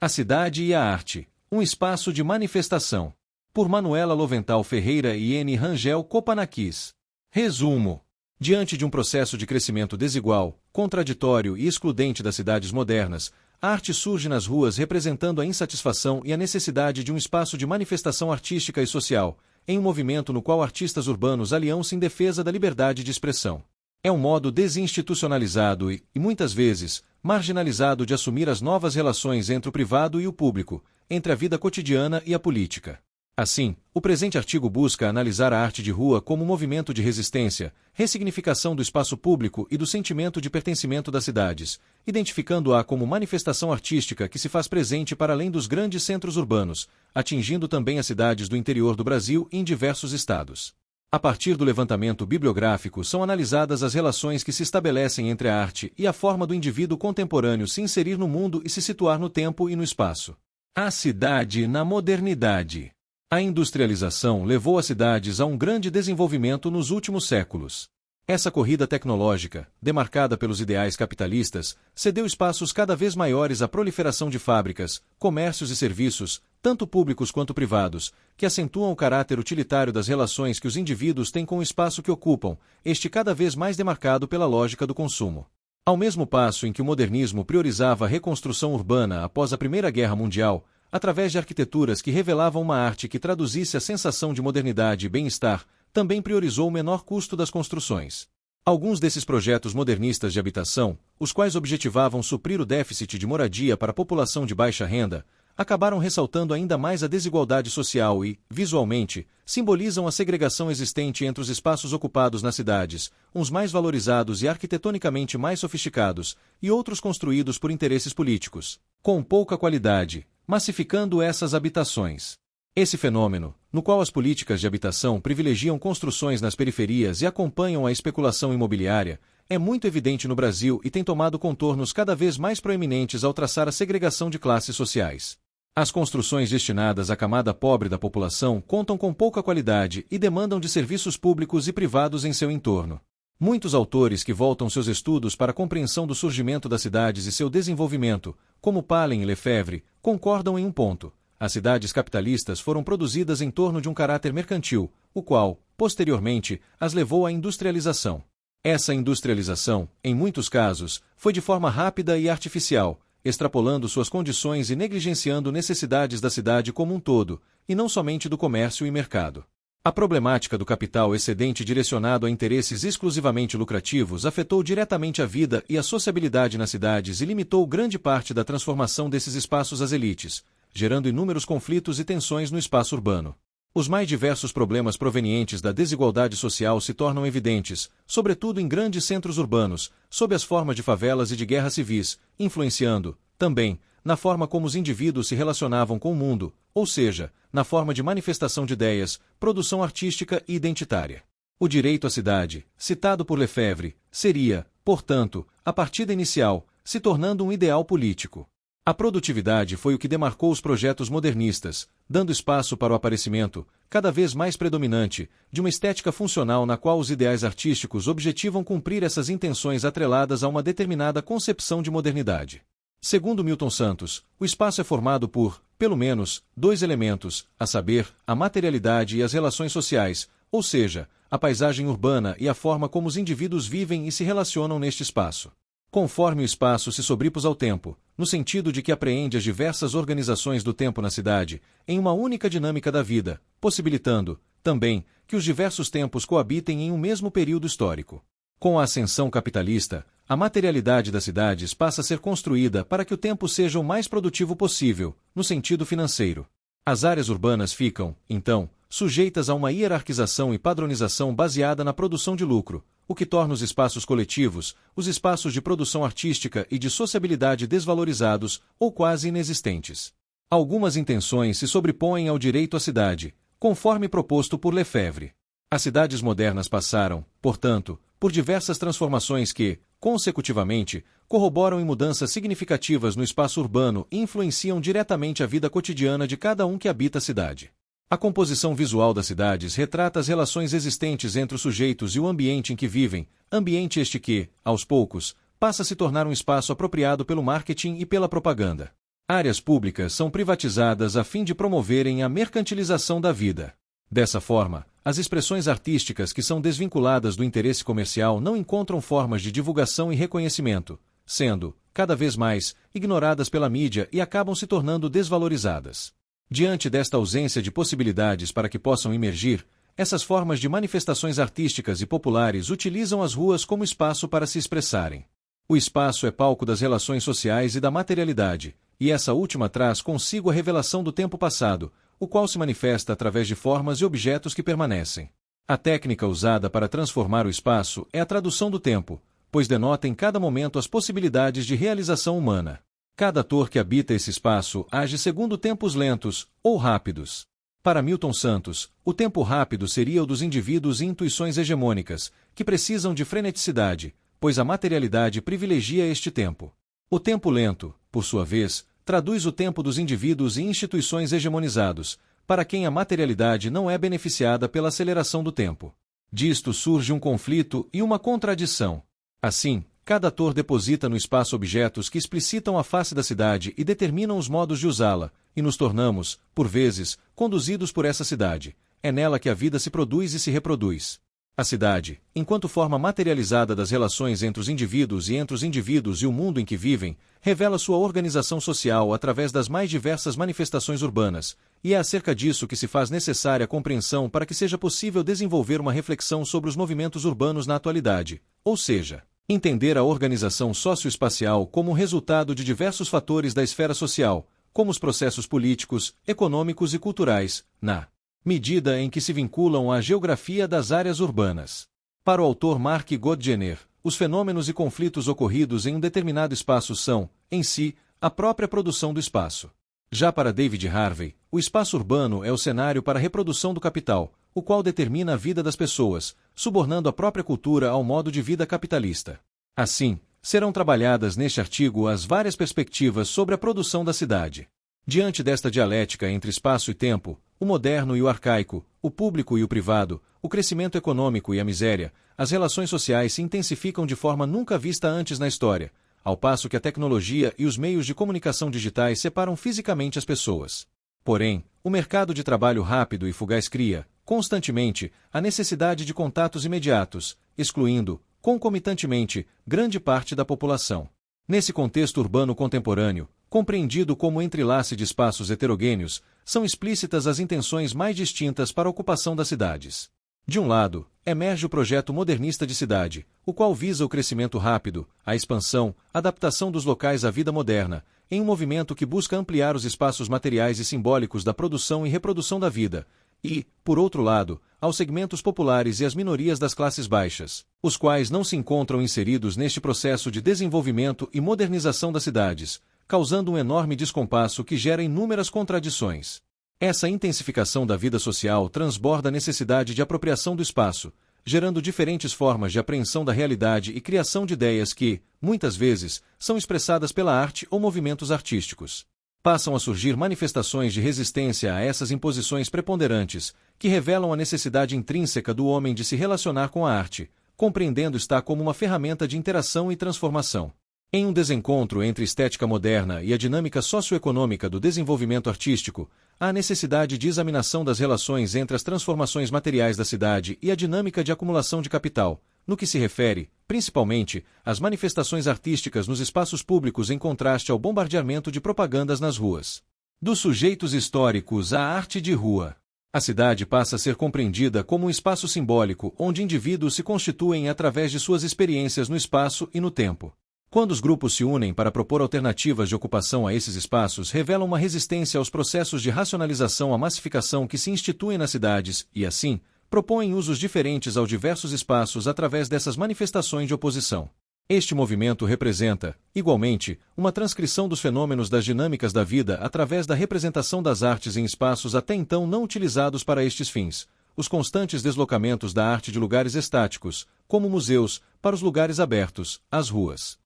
A cidade e a arte, um espaço de manifestação. Por Manuela Lovental Ferreira e N. Rangel Copanakis. Resumo. Diante de um processo de crescimento desigual, contraditório e excludente das cidades modernas, a arte surge nas ruas representando a insatisfação e a necessidade de um espaço de manifestação artística e social, em um movimento no qual artistas urbanos aliam-se em defesa da liberdade de expressão. É um modo desinstitucionalizado e, muitas vezes, marginalizado de assumir as novas relações entre o privado e o público, entre a vida cotidiana e a política. Assim, o presente artigo busca analisar a arte de rua como um movimento de resistência, ressignificação do espaço público e do sentimento de pertencimento das cidades, identificando-a como manifestação artística que se faz presente para além dos grandes centros urbanos, atingindo também as cidades do interior do Brasil e em diversos estados. A partir do levantamento bibliográfico são analisadas as relações que se estabelecem entre a arte e a forma do indivíduo contemporâneo se inserir no mundo e se situar no tempo e no espaço. A cidade na modernidade. A industrialização levou as cidades a um grande desenvolvimento nos últimos séculos. Essa corrida tecnológica, demarcada pelos ideais capitalistas, cedeu espaços cada vez maiores à proliferação de fábricas, comércios e serviços, tanto públicos quanto privados, que acentuam o caráter utilitário das relações que os indivíduos têm com o espaço que ocupam, este cada vez mais demarcado pela lógica do consumo. Ao mesmo passo em que o modernismo priorizava a reconstrução urbana após a Primeira Guerra Mundial, através de arquiteturas que revelavam uma arte que traduzisse a sensação de modernidade e bem-estar, também priorizou o menor custo das construções. Alguns desses projetos modernistas de habitação, os quais objetivavam suprir o déficit de moradia para a população de baixa renda, acabaram ressaltando ainda mais a desigualdade social e, visualmente, simbolizam a segregação existente entre os espaços ocupados nas cidades, uns mais valorizados e arquitetonicamente mais sofisticados, e outros construídos por interesses políticos, com pouca qualidade, massificando essas habitações. Esse fenômeno, no qual as políticas de habitação privilegiam construções nas periferias e acompanham a especulação imobiliária, é muito evidente no Brasil e tem tomado contornos cada vez mais proeminentes ao traçar a segregação de classes sociais. As construções destinadas à camada pobre da população contam com pouca qualidade e demandam de serviços públicos e privados em seu entorno. Muitos autores que voltam seus estudos para a compreensão do surgimento das cidades e seu desenvolvimento, como Palen e Lefebvre, concordam em um ponto. As cidades capitalistas foram produzidas em torno de um caráter mercantil, o qual, posteriormente, as levou à industrialização. Essa industrialização, em muitos casos, foi de forma rápida e artificial, extrapolando suas condições e negligenciando necessidades da cidade como um todo, e não somente do comércio e mercado. A problemática do capital excedente direcionado a interesses exclusivamente lucrativos afetou diretamente a vida e a sociabilidade nas cidades e limitou grande parte da transformação desses espaços às elites, gerando inúmeros conflitos e tensões no espaço urbano. Os mais diversos problemas provenientes da desigualdade social se tornam evidentes, sobretudo em grandes centros urbanos, sob as formas de favelas e de guerras civis, influenciando, também, na forma como os indivíduos se relacionavam com o mundo, ou seja, na forma de manifestação de ideias, produção artística e identitária. O direito à cidade, citado por Lefebvre, seria, portanto, a partida inicial, se tornando um ideal político. A produtividade foi o que demarcou os projetos modernistas, dando espaço para o aparecimento, cada vez mais predominante, de uma estética funcional na qual os ideais artísticos objetivam cumprir essas intenções atreladas a uma determinada concepção de modernidade. Segundo Milton Santos, o espaço é formado por, pelo menos, dois elementos, a saber, a materialidade e as relações sociais, ou seja, a paisagem urbana e a forma como os indivíduos vivem e se relacionam neste espaço. Conforme o espaço se sobrepôs ao tempo, no sentido de que apreende as diversas organizações do tempo na cidade, em uma única dinâmica da vida, possibilitando, também, que os diversos tempos coabitem em um mesmo período histórico. Com a ascensão capitalista, a materialidade das cidades passa a ser construída para que o tempo seja o mais produtivo possível, no sentido financeiro. As áreas urbanas ficam, então, sujeitas a uma hierarquização e padronização baseada na produção de lucro, o que torna os espaços coletivos, os espaços de produção artística e de sociabilidade desvalorizados ou quase inexistentes. Algumas intenções se sobrepõem ao direito à cidade, conforme proposto por Lefebvre. As cidades modernas passaram, portanto, por diversas transformações que, consecutivamente, corroboram em mudanças significativas no espaço urbano e influenciam diretamente a vida cotidiana de cada um que habita a cidade. A composição visual das cidades retrata as relações existentes entre os sujeitos e o ambiente em que vivem, ambiente este que, aos poucos, passa a se tornar um espaço apropriado pelo marketing e pela propaganda. Áreas públicas são privatizadas a fim de promoverem a mercantilização da vida. Dessa forma, as expressões artísticas que são desvinculadas do interesse comercial não encontram formas de divulgação e reconhecimento, sendo, cada vez mais, ignoradas pela mídia e acabam se tornando desvalorizadas. Diante desta ausência de possibilidades para que possam emergir, essas formas de manifestações artísticas e populares utilizam as ruas como espaço para se expressarem. O espaço é palco das relações sociais e da materialidade, e essa última traz consigo a revelação do tempo passado, o qual se manifesta através de formas e objetos que permanecem. A técnica usada para transformar o espaço é a tradução do tempo, pois denota em cada momento as possibilidades de realização humana. Cada ator que habita esse espaço age segundo tempos lentos ou rápidos. Para Milton Santos, o tempo rápido seria o dos indivíduos e intuições hegemônicas, que precisam de freneticidade, pois a materialidade privilegia este tempo. O tempo lento, por sua vez, traduz o tempo dos indivíduos e instituições hegemonizados, para quem a materialidade não é beneficiada pela aceleração do tempo. Disto surge um conflito e uma contradição. Assim, cada ator deposita no espaço objetos que explicitam a face da cidade e determinam os modos de usá-la, e nos tornamos, por vezes, conduzidos por essa cidade. É nela que a vida se produz e se reproduz. A cidade, enquanto forma materializada das relações entre os indivíduos e entre os indivíduos e o mundo em que vivem, revela sua organização social através das mais diversas manifestações urbanas, e é acerca disso que se faz necessária a compreensão para que seja possível desenvolver uma reflexão sobre os movimentos urbanos na atualidade, ou seja, entender a organização socioespacial como resultado de diversos fatores da esfera social, como os processos políticos, econômicos e culturais, na medida em que se vinculam à geografia das áreas urbanas. Para o autor Marc Godgener, os fenômenos e conflitos ocorridos em um determinado espaço são, em si, a própria produção do espaço. Já para David Harvey, o espaço urbano é o cenário para a reprodução do capital, o qual determina a vida das pessoas, subornando a própria cultura ao modo de vida capitalista. Assim, serão trabalhadas neste artigo as várias perspectivas sobre a produção da cidade. Diante desta dialética entre espaço e tempo, o moderno e o arcaico, o público e o privado, o crescimento econômico e a miséria, as relações sociais se intensificam de forma nunca vista antes na história, ao passo que a tecnologia e os meios de comunicação digitais separam fisicamente as pessoas. Porém, o mercado de trabalho rápido e fugaz cria, constantemente, a necessidade de contatos imediatos, excluindo, concomitantemente, grande parte da população. Nesse contexto urbano contemporâneo, compreendido como entrelace de espaços heterogêneos, são explícitas as intenções mais distintas para a ocupação das cidades. De um lado, emerge o projeto modernista de cidade, o qual visa o crescimento rápido, a expansão, a adaptação dos locais à vida moderna, em um movimento que busca ampliar os espaços materiais e simbólicos da produção e reprodução da vida, e, por outro lado, aos segmentos populares e às minorias das classes baixas, os quais não se encontram inseridos neste processo de desenvolvimento e modernização das cidades, causando um enorme descompasso que gera inúmeras contradições. Essa intensificação da vida social transborda a necessidade de apropriação do espaço, gerando diferentes formas de apreensão da realidade e criação de ideias que, muitas vezes, são expressadas pela arte ou movimentos artísticos. Passam a surgir manifestações de resistência a essas imposições preponderantes, que revelam a necessidade intrínseca do homem de se relacionar com a arte, compreendendo-está como uma ferramenta de interação e transformação. Em um desencontro entre estética moderna e a dinâmica socioeconômica do desenvolvimento artístico, há a necessidade de examinação das relações entre as transformações materiais da cidade e a dinâmica de acumulação de capital, no que se refere, principalmente, às manifestações artísticas nos espaços públicos em contraste ao bombardeamento de propagandas nas ruas. Dos sujeitos históricos à arte de rua. A cidade passa a ser compreendida como um espaço simbólico onde indivíduos se constituem através de suas experiências no espaço e no tempo. Quando os grupos se unem para propor alternativas de ocupação a esses espaços, revelam uma resistência aos processos de racionalização à massificação que se instituem nas cidades e, assim, propõem usos diferentes aos diversos espaços através dessas manifestações de oposição. Este movimento representa, igualmente, uma transcrição dos fenômenos das dinâmicas da vida através da representação das artes em espaços até então não utilizados para estes fins, os constantes deslocamentos da arte de lugares estáticos, como museus, para os lugares abertos, as ruas.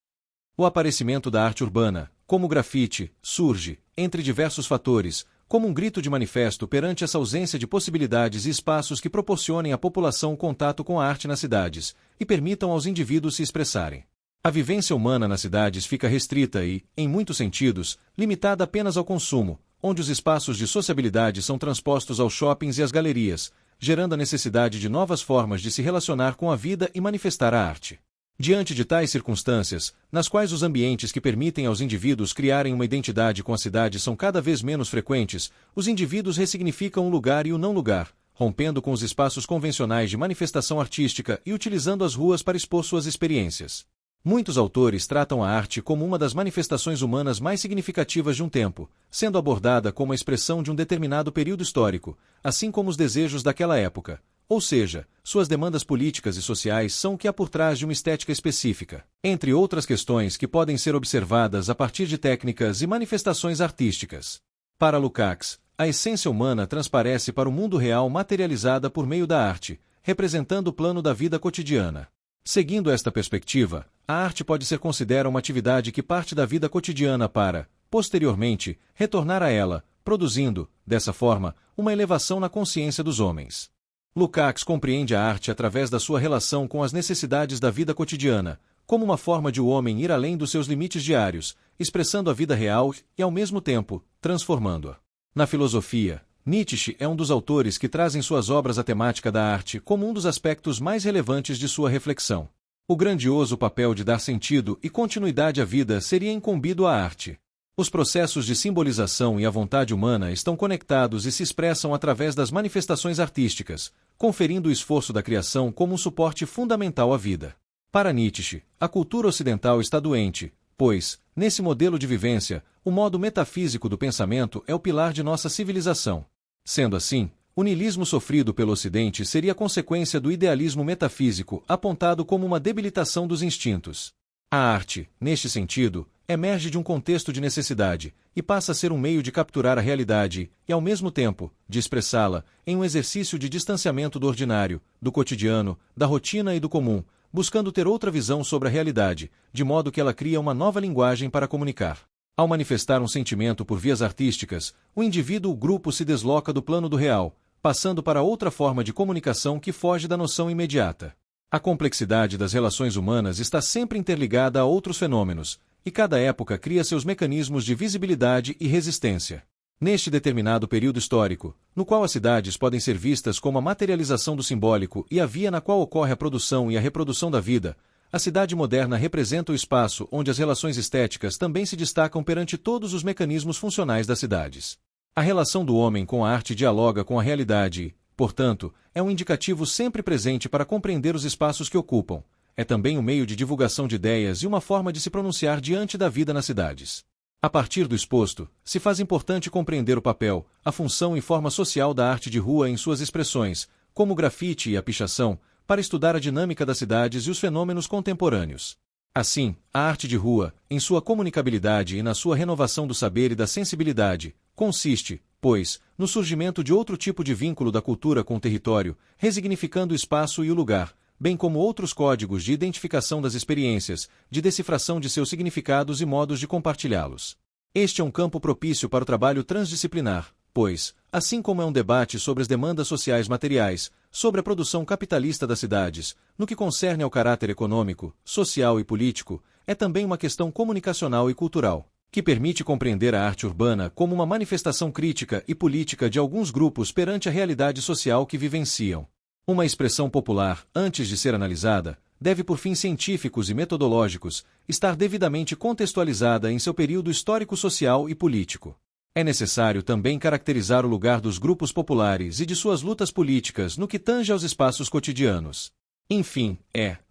O aparecimento da arte urbana, como grafite, surge, entre diversos fatores, como um grito de manifesto perante essa ausência de possibilidades e espaços que proporcionem à população contato com a arte nas cidades, e permitam aos indivíduos se expressarem. A vivência humana nas cidades fica restrita e, em muitos sentidos, limitada apenas ao consumo, onde os espaços de sociabilidade são transpostos aos shoppings e às galerias, gerando a necessidade de novas formas de se relacionar com a vida e manifestar a arte. Diante de tais circunstâncias, nas quais os ambientes que permitem aos indivíduos criarem uma identidade com a cidade são cada vez menos frequentes, os indivíduos ressignificam o lugar e o não-lugar, rompendo com os espaços convencionais de manifestação artística e utilizando as ruas para expor suas experiências. Muitos autores tratam a arte como uma das manifestações humanas mais significativas de um tempo, sendo abordada como a expressão de um determinado período histórico, assim como os desejos daquela época. Ou seja, suas demandas políticas e sociais são o que há por trás de uma estética específica, entre outras questões que podem ser observadas a partir de técnicas e manifestações artísticas. Para Lukács, a essência humana transparece para o mundo real materializada por meio da arte, representando o plano da vida cotidiana. Seguindo esta perspectiva, a arte pode ser considerada uma atividade que parte da vida cotidiana para, posteriormente, retornar a ela, produzindo, dessa forma, uma elevação na consciência dos homens. Lukács compreende a arte através da sua relação com as necessidades da vida cotidiana, como uma forma de o homem ir além dos seus limites diários, expressando a vida real e, ao mesmo tempo, transformando-a. Na filosofia, Nietzsche é um dos autores que traz em suas obras a temática da arte como um dos aspectos mais relevantes de sua reflexão. O grandioso papel de dar sentido e continuidade à vida seria incumbido à arte. Os processos de simbolização e a vontade humana estão conectados e se expressam através das manifestações artísticas, conferindo o esforço da criação como um suporte fundamental à vida. Para Nietzsche, a cultura ocidental está doente, pois, nesse modelo de vivência, o modo metafísico do pensamento é o pilar de nossa civilização. Sendo assim, o niilismo sofrido pelo Ocidente seria consequência do idealismo metafísico apontado como uma debilitação dos instintos. A arte, neste sentido, emerge de um contexto de necessidade e passa a ser um meio de capturar a realidade e, ao mesmo tempo, de expressá-la em um exercício de distanciamento do ordinário, do cotidiano, da rotina e do comum, buscando ter outra visão sobre a realidade, de modo que ela cria uma nova linguagem para comunicar. Ao manifestar um sentimento por vias artísticas, o indivíduo ou grupo se desloca do plano do real, passando para outra forma de comunicação que foge da noção imediata. A complexidade das relações humanas está sempre interligada a outros fenômenos, e cada época cria seus mecanismos de visibilidade e resistência. Neste determinado período histórico, no qual as cidades podem ser vistas como a materialização do simbólico e a via na qual ocorre a produção e a reprodução da vida, a cidade moderna representa o espaço onde as relações estéticas também se destacam perante todos os mecanismos funcionais das cidades. A relação do homem com a arte dialoga com a realidade e, portanto, é um indicativo sempre presente para compreender os espaços que ocupam. É também um meio de divulgação de ideias e uma forma de se pronunciar diante da vida nas cidades. A partir do exposto, se faz importante compreender o papel, a função e forma social da arte de rua em suas expressões, como o grafite e a pichação, para estudar a dinâmica das cidades e os fenômenos contemporâneos. Assim, a arte de rua, em sua comunicabilidade e na sua renovação do saber e da sensibilidade, consiste, pois, no surgimento de outro tipo de vínculo da cultura com o território, resignificando o espaço e o lugar, bem como outros códigos de identificação das experiências, de decifração de seus significados e modos de compartilhá-los. Este é um campo propício para o trabalho transdisciplinar, pois, assim como é um debate sobre as demandas sociais materiais, sobre a produção capitalista das cidades, no que concerne ao caráter econômico, social e político, é também uma questão comunicacional e cultural, que permite compreender a arte urbana como uma manifestação crítica e política de alguns grupos perante a realidade social que vivenciam. Uma expressão popular, antes de ser analisada, deve por fins científicos e metodológicos, estar devidamente contextualizada em seu período histórico-social e político. É necessário também caracterizar o lugar dos grupos populares e de suas lutas políticas no que tange aos espaços cotidianos. Enfim,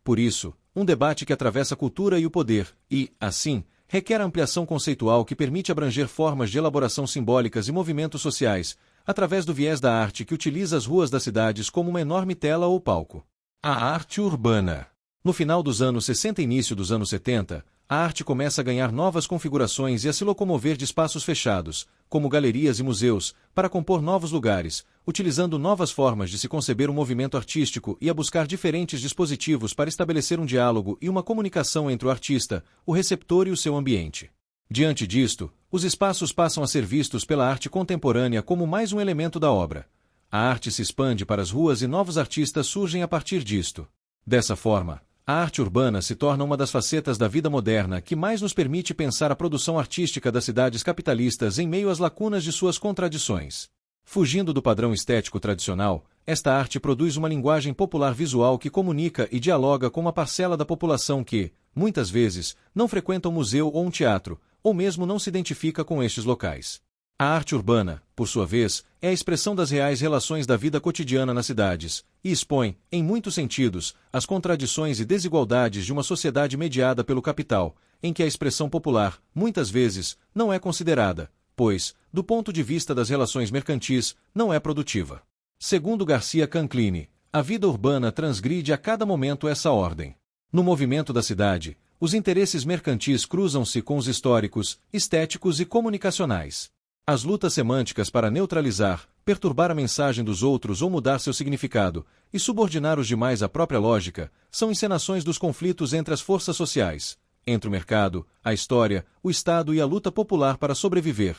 por isso, um debate que atravessa a cultura e o poder e, assim, requer ampliação conceitual que permite abranger formas de elaboração simbólicas e movimentos sociais, através do viés da arte que utiliza as ruas das cidades como uma enorme tela ou palco. A arte urbana. No final dos anos 60 e início dos anos 70, a arte começa a ganhar novas configurações e a se locomover de espaços fechados, como galerias e museus, para compor novos lugares, utilizando novas formas de se conceber um movimento artístico e a buscar diferentes dispositivos para estabelecer um diálogo e uma comunicação entre o artista, o receptor e o seu ambiente. Diante disto, os espaços passam a ser vistos pela arte contemporânea como mais um elemento da obra. A arte se expande para as ruas e novos artistas surgem a partir disto. Dessa forma, A arte urbana se torna uma das facetas da vida moderna que mais nos permite pensar a produção artística das cidades capitalistas em meio às lacunas de suas contradições. Fugindo do padrão estético tradicional, esta arte produz uma linguagem popular visual que comunica e dialoga com uma parcela da população que, muitas vezes, não frequenta um museu ou um teatro, ou mesmo não se identifica com estes locais. A arte urbana, por sua vez, é a expressão das reais relações da vida cotidiana nas cidades, e expõe, em muitos sentidos, as contradições e desigualdades de uma sociedade mediada pelo capital, em que a expressão popular, muitas vezes, não é considerada, pois, do ponto de vista das relações mercantis, não é produtiva. Segundo Garcia Canclini, a vida urbana transgride a cada momento essa ordem. No movimento da cidade, os interesses mercantis cruzam-se com os históricos, estéticos e comunicacionais. As lutas semânticas para neutralizar, perturbar a mensagem dos outros ou mudar seu significado, e subordinar os demais à própria lógica, são encenações dos conflitos entre as forças sociais, entre o mercado, a história, o Estado e a luta popular para sobreviver.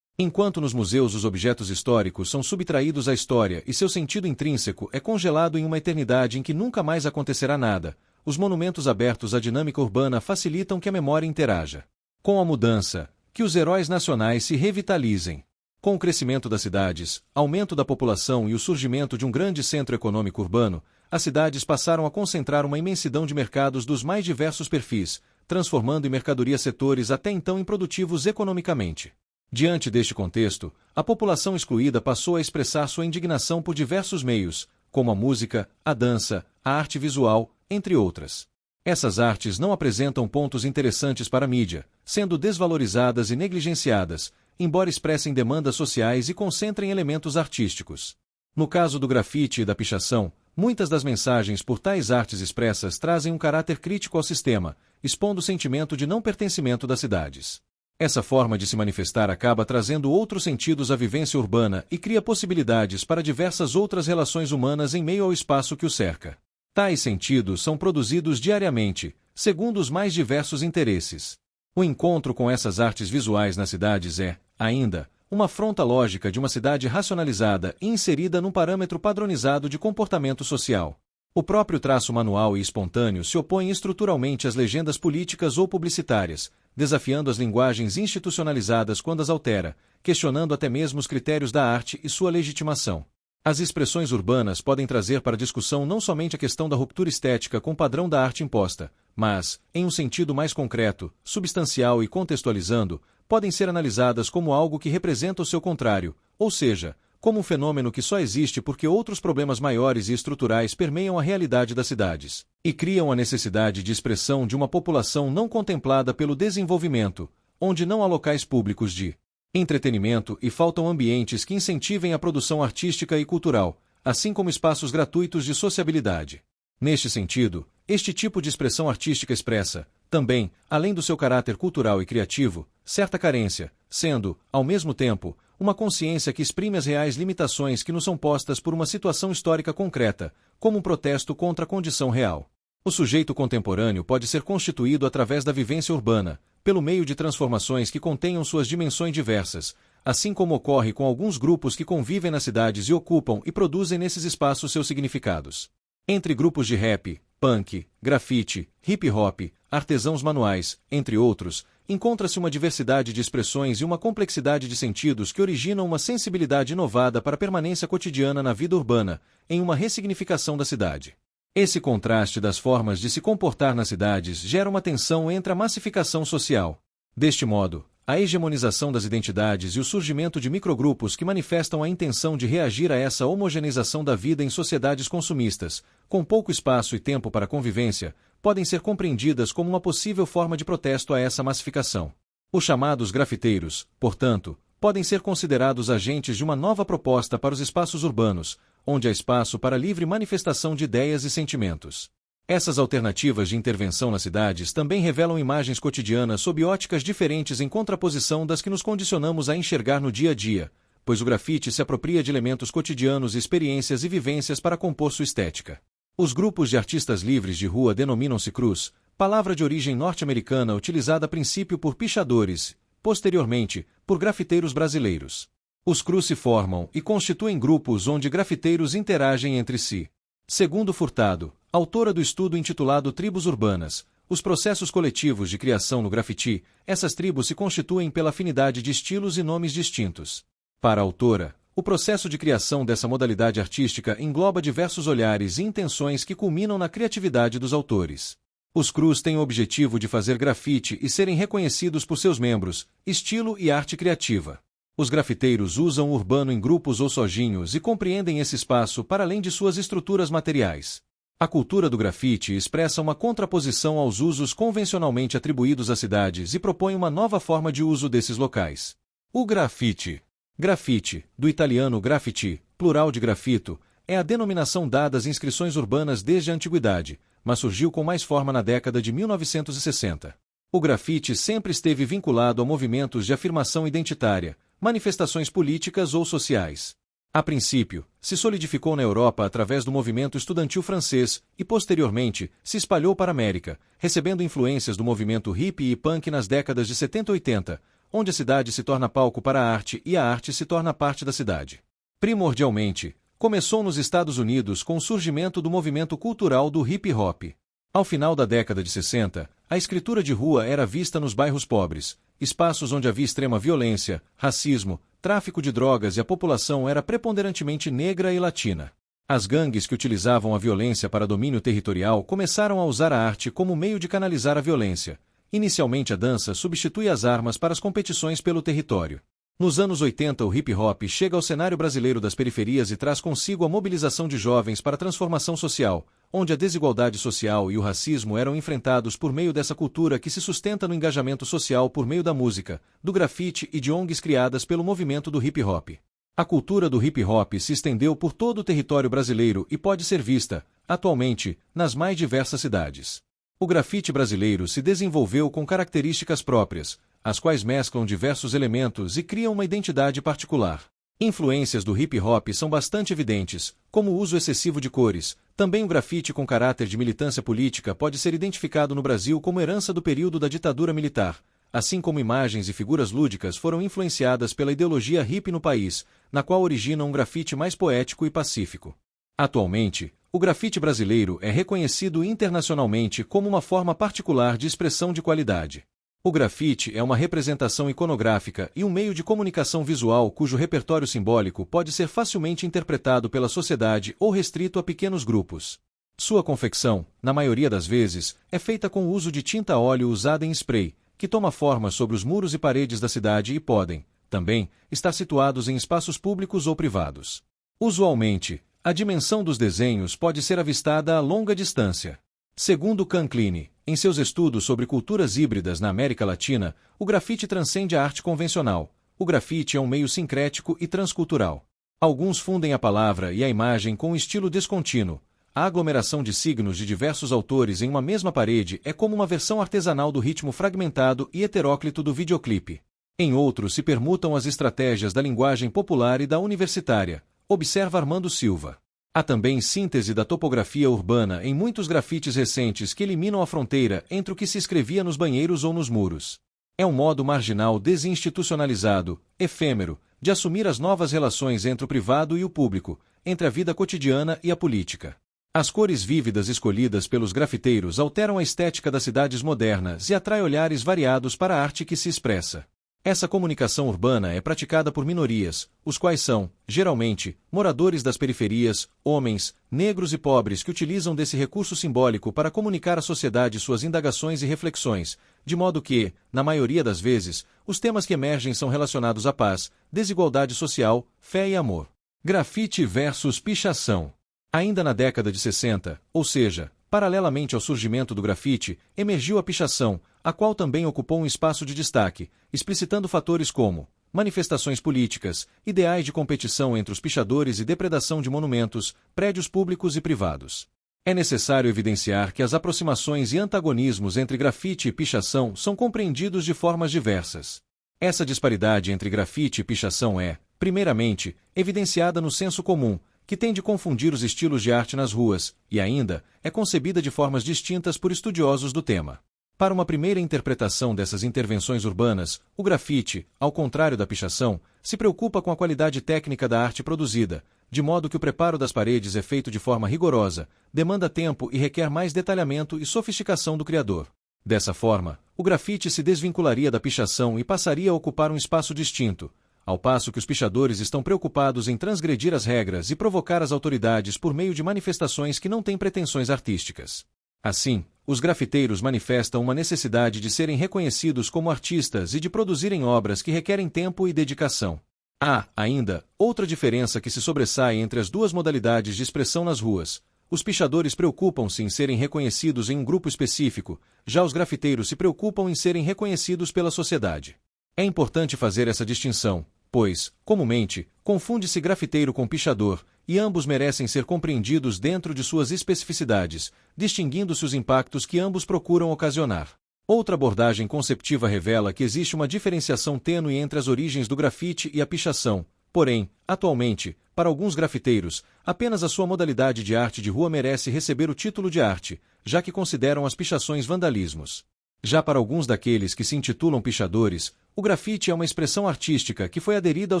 Enquanto nos museus os objetos históricos são subtraídos à história e seu sentido intrínseco é congelado em uma eternidade em que nunca mais acontecerá nada, os monumentos abertos à dinâmica urbana facilitam que a memória interaja com a mudança, que os heróis nacionais se revitalizem. Com o crescimento das cidades, aumento da população e o surgimento de um grande centro econômico urbano, as cidades passaram a concentrar uma imensidão de mercados dos mais diversos perfis, transformando em mercadoria setores até então improdutivos economicamente. Diante deste contexto, a população excluída passou a expressar sua indignação por diversos meios, como a música, a dança, a arte visual, entre outras. Essas artes não apresentam pontos interessantes para a mídia, sendo desvalorizadas e negligenciadas, embora expressem demandas sociais e concentrem elementos artísticos. No caso do grafite e da pichação, muitas das mensagens por tais artes expressas trazem um caráter crítico ao sistema, expondo o sentimento de não pertencimento das cidades. Essa forma de se manifestar acaba trazendo outros sentidos à vivência urbana e cria possibilidades para diversas outras relações humanas em meio ao espaço que o cerca. Tais sentidos são produzidos diariamente, segundo os mais diversos interesses. O encontro com essas artes visuais nas cidades é, ainda, uma afronta lógica de uma cidade racionalizada e inserida num parâmetro padronizado de comportamento social. O próprio traço manual e espontâneo se opõe estruturalmente às legendas políticas ou publicitárias, desafiando as linguagens institucionalizadas quando as altera, questionando até mesmo os critérios da arte e sua legitimação. As expressões urbanas podem trazer para discussão não somente a questão da ruptura estética com o padrão da arte imposta, mas, em um sentido mais concreto, substancial e contextualizando, podem ser analisadas como algo que representa o seu contrário, ou seja, como um fenômeno que só existe porque outros problemas maiores e estruturais permeiam a realidade das cidades, e criam a necessidade de expressão de uma população não contemplada pelo desenvolvimento, onde não há locais públicos de entretenimento e faltam ambientes que incentivem a produção artística e cultural, assim como espaços gratuitos de sociabilidade. Neste sentido, este tipo de expressão artística expressa, também, além do seu caráter cultural e criativo, certa carência, sendo, ao mesmo tempo, uma consciência que exprime as reais limitações que nos são postas por uma situação histórica concreta, como um protesto contra a condição real. O sujeito contemporâneo pode ser constituído através da vivência urbana, pelo meio de transformações que contenham suas dimensões diversas, assim como ocorre com alguns grupos que convivem nas cidades e ocupam e produzem nesses espaços seus significados. Entre grupos de rap, punk, grafite, hip-hop, artesãos manuais, entre outros, encontra-se uma diversidade de expressões e uma complexidade de sentidos que originam uma sensibilidade inovada para a permanência cotidiana na vida urbana, em uma ressignificação da cidade. Esse contraste das formas de se comportar nas cidades gera uma tensão entre a massificação social. Deste modo, a hegemonização das identidades e o surgimento de microgrupos que manifestam a intenção de reagir a essa homogeneização da vida em sociedades consumistas, com pouco espaço e tempo para convivência, podem ser compreendidas como uma possível forma de protesto a essa massificação. Os chamados grafiteiros, portanto, podem ser considerados agentes de uma nova proposta para os espaços urbanos, onde há espaço para livre manifestação de ideias e sentimentos. Essas alternativas de intervenção nas cidades também revelam imagens cotidianas sob óticas diferentes em contraposição das que nos condicionamos a enxergar no dia a dia, pois o grafite se apropria de elementos cotidianos, experiências e vivências para compor sua estética. Os grupos de artistas livres de rua denominam-se crus, palavra de origem norte-americana utilizada a princípio por pichadores, posteriormente, por grafiteiros brasileiros. Os crus se formam e constituem grupos onde grafiteiros interagem entre si. Segundo Furtado, autora do estudo intitulado Tribos Urbanas, os processos coletivos de criação no grafite. Essas tribos se constituem pela afinidade de estilos e nomes distintos. Para a autora, o processo de criação dessa modalidade artística engloba diversos olhares e intenções que culminam na criatividade dos autores. Os crus têm o objetivo de fazer grafite e serem reconhecidos por seus membros, estilo e arte criativa. Os grafiteiros usam o urbano em grupos ou sozinhos e compreendem esse espaço para além de suas estruturas materiais. A cultura do grafite expressa uma contraposição aos usos convencionalmente atribuídos às cidades e propõe uma nova forma de uso desses locais. O grafite. Grafite, do italiano graffiti, plural de grafito, é a denominação dada às inscrições urbanas desde a antiguidade, mas surgiu com mais forma na década de 1960. O grafite sempre esteve vinculado a movimentos de afirmação identitária, manifestações políticas ou sociais. A princípio, se solidificou na Europa através do movimento estudantil francês e, posteriormente, se espalhou para a América, recebendo influências do movimento hippie e punk nas décadas de 70 e 80, onde a cidade se torna palco para a arte e a arte se torna parte da cidade. Primordialmente, começou nos Estados Unidos com o surgimento do movimento cultural do hip-hop. Ao final da década de 60, a escritura de rua era vista nos bairros pobres, espaços onde havia extrema violência, racismo, tráfico de drogas e a população era preponderantemente negra e latina. As gangues que utilizavam a violência para domínio territorial começaram a usar a arte como meio de canalizar a violência. Inicialmente a dança substitui as armas para as competições pelo território. Nos anos 80 o hip-hop chega ao cenário brasileiro das periferias e traz consigo a mobilização de jovens para a transformação social, onde a desigualdade social e o racismo eram enfrentados por meio dessa cultura que se sustenta no engajamento social por meio da música, do grafite e de ONGs criadas pelo movimento do hip-hop. A cultura do hip-hop se estendeu por todo o território brasileiro e pode ser vista, atualmente, nas mais diversas cidades. O grafite brasileiro se desenvolveu com características próprias, as quais mesclam diversos elementos e criam uma identidade particular. Influências do hip-hop são bastante evidentes, como o uso excessivo de cores. Também o grafite com caráter de militância política pode ser identificado no Brasil como herança do período da ditadura militar, assim como imagens e figuras lúdicas foram influenciadas pela ideologia hippie no país, na qual originam um grafite mais poético e pacífico. Atualmente, o grafite brasileiro é reconhecido internacionalmente como uma forma particular de expressão de qualidade. O grafite é uma representação iconográfica e um meio de comunicação visual cujo repertório simbólico pode ser facilmente interpretado pela sociedade ou restrito a pequenos grupos. Sua confecção, na maioria das vezes, é feita com o uso de tinta a óleo usada em spray, que toma forma sobre os muros e paredes da cidade e podem, também, estar situados em espaços públicos ou privados. Usualmente, a dimensão dos desenhos pode ser avistada a longa distância. Segundo Canclini, em seus estudos sobre culturas híbridas na América Latina, o grafite transcende a arte convencional. O grafite é um meio sincrético e transcultural. Alguns fundem a palavra e a imagem com um estilo descontínuo. A aglomeração de signos de diversos autores em uma mesma parede é como uma versão artesanal do ritmo fragmentado e heteróclito do videoclipe. Em outros se permutam as estratégias da linguagem popular e da universitária. Observa Armando Silva. Há também síntese da topografia urbana em muitos grafites recentes que eliminam a fronteira entre o que se escrevia nos banheiros ou nos muros. É um modo marginal desinstitucionalizado, efêmero, de assumir as novas relações entre o privado e o público, entre a vida cotidiana e a política. As cores vívidas escolhidas pelos grafiteiros alteram a estética das cidades modernas e atraem olhares variados para a arte que se expressa. Essa comunicação urbana é praticada por minorias, os quais são, geralmente, moradores das periferias, homens, negros e pobres que utilizam desse recurso simbólico para comunicar à sociedade suas indagações e reflexões, de modo que, na maioria das vezes, os temas que emergem são relacionados à paz, desigualdade social, fé e amor. Grafite versus pichação. Ainda na década de 60, ou seja, paralelamente ao surgimento do grafite, emergiu a pichação, a qual também ocupou um espaço de destaque, explicitando fatores como manifestações políticas, ideais de competição entre os pichadores e depredação de monumentos, prédios públicos e privados. É necessário evidenciar que as aproximações e antagonismos entre grafite e pichação são compreendidos de formas diversas. Essa disparidade entre grafite e pichação é, primeiramente, evidenciada no senso comum, que tem de confundir os estilos de arte nas ruas, e ainda, é concebida de formas distintas por estudiosos do tema. Para uma primeira interpretação dessas intervenções urbanas, o grafite, ao contrário da pichação, se preocupa com a qualidade técnica da arte produzida, de modo que o preparo das paredes é feito de forma rigorosa, demanda tempo e requer mais detalhamento e sofisticação do criador. Dessa forma, o grafite se desvincularia da pichação e passaria a ocupar um espaço distinto, ao passo que os pichadores estão preocupados em transgredir as regras e provocar as autoridades por meio de manifestações que não têm pretensões artísticas. Assim, os grafiteiros manifestam uma necessidade de serem reconhecidos como artistas e de produzirem obras que requerem tempo e dedicação. Há, ainda, outra diferença que se sobressai entre as duas modalidades de expressão nas ruas. Os pichadores preocupam-se em serem reconhecidos em um grupo específico, já os grafiteiros se preocupam em serem reconhecidos pela sociedade. É importante fazer essa distinção, pois, comumente, confunde-se grafiteiro com pichador, e ambos merecem ser compreendidos dentro de suas especificidades, distinguindo-se os impactos que ambos procuram ocasionar. Outra abordagem conceptiva revela que existe uma diferenciação tênue entre as origens do grafite e a pichação. Porém, atualmente, para alguns grafiteiros, apenas a sua modalidade de arte de rua merece receber o título de arte, já que consideram as pichações vandalismos. Já para alguns daqueles que se intitulam pichadores, o grafite é uma expressão artística que foi aderida ao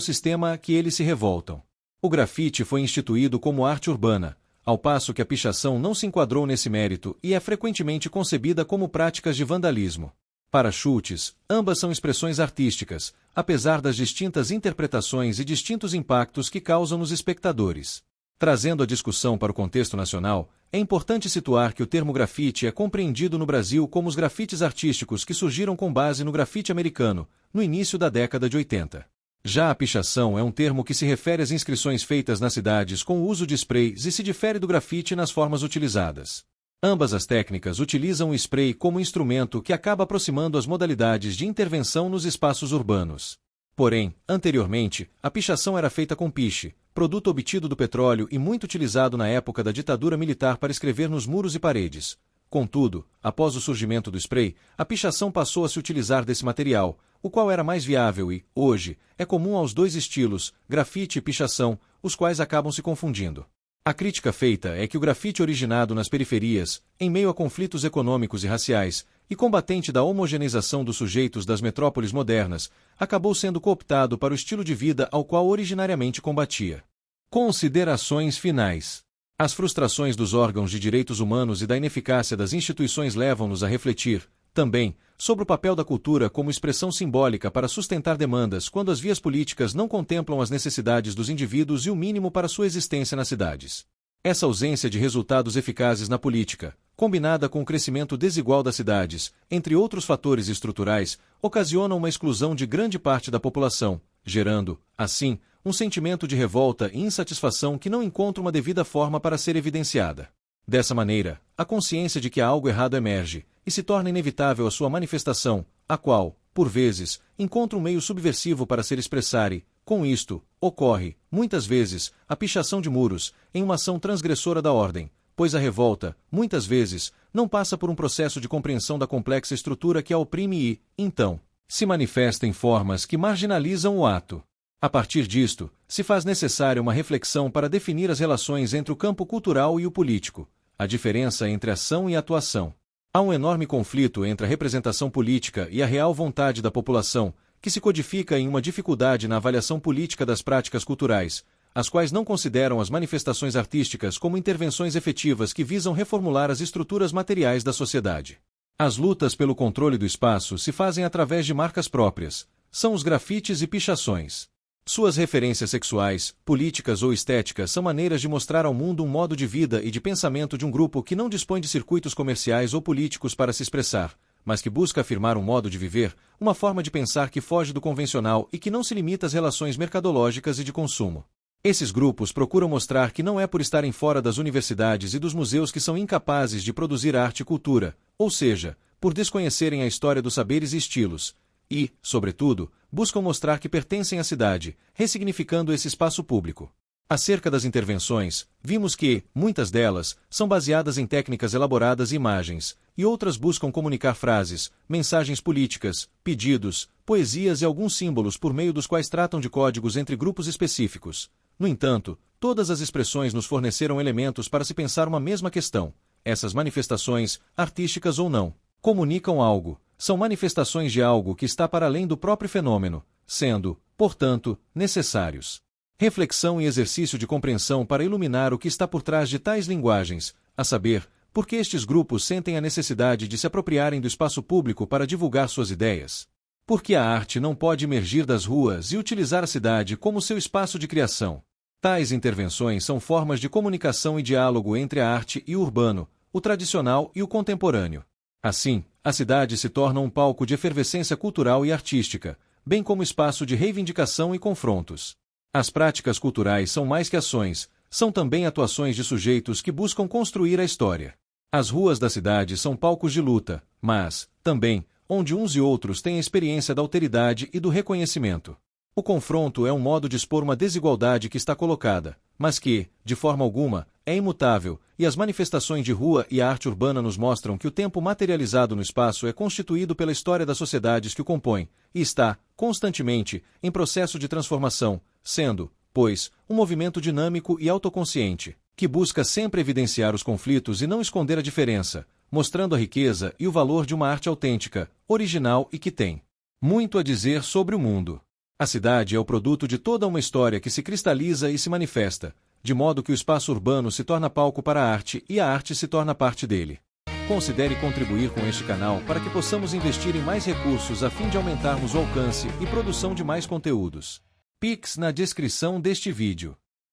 sistema a que eles se revoltam. O grafite foi instituído como arte urbana, ao passo que a pichação não se enquadrou nesse mérito e é frequentemente concebida como práticas de vandalismo. Para Schultz, ambas são expressões artísticas, apesar das distintas interpretações e distintos impactos que causam nos espectadores. Trazendo a discussão para o contexto nacional, é importante situar que o termo grafite é compreendido no Brasil como os grafites artísticos que surgiram com base no grafite americano, no início da década de 80. Já a pichação é um termo que se refere às inscrições feitas nas cidades com o uso de sprays e se difere do grafite nas formas utilizadas. Ambas as técnicas utilizam o spray como instrumento que acaba aproximando as modalidades de intervenção nos espaços urbanos. Porém, anteriormente, a pichação era feita com piche, produto obtido do petróleo e muito utilizado na época da ditadura militar para escrever nos muros e paredes. Contudo, após o surgimento do spray, a pichação passou a se utilizar desse material, o qual era mais viável e, hoje, é comum aos dois estilos, grafite e pichação, os quais acabam se confundindo. A crítica feita é que o grafite originado nas periferias, em meio a conflitos econômicos e raciais, e combatente da homogeneização dos sujeitos das metrópoles modernas, acabou sendo cooptado para o estilo de vida ao qual originariamente combatia. Considerações finais. As frustrações dos órgãos de direitos humanos e da ineficácia das instituições levam-nos a refletir, também, sobre o papel da cultura como expressão simbólica para sustentar demandas quando as vias políticas não contemplam as necessidades dos indivíduos e o mínimo para sua existência nas cidades. Essa ausência de resultados eficazes na política, combinada com o crescimento desigual das cidades, entre outros fatores estruturais, ocasiona uma exclusão de grande parte da população, gerando, assim, um sentimento de revolta e insatisfação que não encontra uma devida forma para ser evidenciada. Dessa maneira, a consciência de que há algo errado emerge, e se torna inevitável a sua manifestação, a qual, por vezes, encontra um meio subversivo para ser expressar e, com isto, ocorre, muitas vezes, a pichação de muros, em uma ação transgressora da ordem, pois a revolta, muitas vezes, não passa por um processo de compreensão da complexa estrutura que a oprime e, então, se manifesta em formas que marginalizam o ato. A partir disto, se faz necessária uma reflexão para definir as relações entre o campo cultural e o político, a diferença entre ação e atuação. Há um enorme conflito entre a representação política e a real vontade da população, que se codifica em uma dificuldade na avaliação política das práticas culturais, as quais não consideram as manifestações artísticas como intervenções efetivas que visam reformular as estruturas materiais da sociedade. As lutas pelo controle do espaço se fazem através de marcas próprias, são os grafites e pichações. Suas referências sexuais, políticas ou estéticas são maneiras de mostrar ao mundo um modo de vida e de pensamento de um grupo que não dispõe de circuitos comerciais ou políticos para se expressar, mas que busca afirmar um modo de viver, uma forma de pensar que foge do convencional e que não se limita às relações mercadológicas e de consumo. Esses grupos procuram mostrar que não é por estarem fora das universidades e dos museus que são incapazes de produzir arte e cultura, ou seja, por desconhecerem a história dos saberes e estilos, e, sobretudo, buscam mostrar que pertencem à cidade, ressignificando esse espaço público. Acerca das intervenções, vimos que, muitas delas, são baseadas em técnicas elaboradas e imagens, e outras buscam comunicar frases, mensagens políticas, pedidos, poesias e alguns símbolos por meio dos quais tratam de códigos entre grupos específicos. No entanto, todas as expressões nos forneceram elementos para se pensar uma mesma questão: essas manifestações, artísticas ou não, Comunicam algo, são manifestações de algo que está para além do próprio fenômeno, sendo, portanto, necessários. Reflexão e exercício de compreensão para iluminar o que está por trás de tais linguagens, a saber, por que estes grupos sentem a necessidade de se apropriarem do espaço público para divulgar suas ideias. Porque a arte não pode emergir das ruas e utilizar a cidade como seu espaço de criação. Tais intervenções são formas de comunicação e diálogo entre a arte e o urbano, o tradicional e o contemporâneo. Assim, a cidade se torna um palco de efervescência cultural e artística, bem como espaço de reivindicação e confrontos. As práticas culturais são mais que ações, são também atuações de sujeitos que buscam construir a história. As ruas da cidade são palcos de luta, mas, também, onde uns e outros têm a experiência da alteridade e do reconhecimento. O confronto é um modo de expor uma desigualdade que está colocada, mas que, de forma alguma, é imutável, e as manifestações de rua e a arte urbana nos mostram que o tempo materializado no espaço é constituído pela história das sociedades que o compõem, e está, constantemente, em processo de transformação, sendo, pois, um movimento dinâmico e autoconsciente, que busca sempre evidenciar os conflitos e não esconder a diferença, mostrando a riqueza e o valor de uma arte autêntica, original e que tem muito a dizer sobre o mundo. A cidade é o produto de toda uma história que se cristaliza e se manifesta, de modo que o espaço urbano se torna palco para a arte e a arte se torna parte dele. Considere contribuir com este canal para que possamos investir em mais recursos a fim de aumentarmos o alcance e produção de mais conteúdos. Pix na descrição deste vídeo.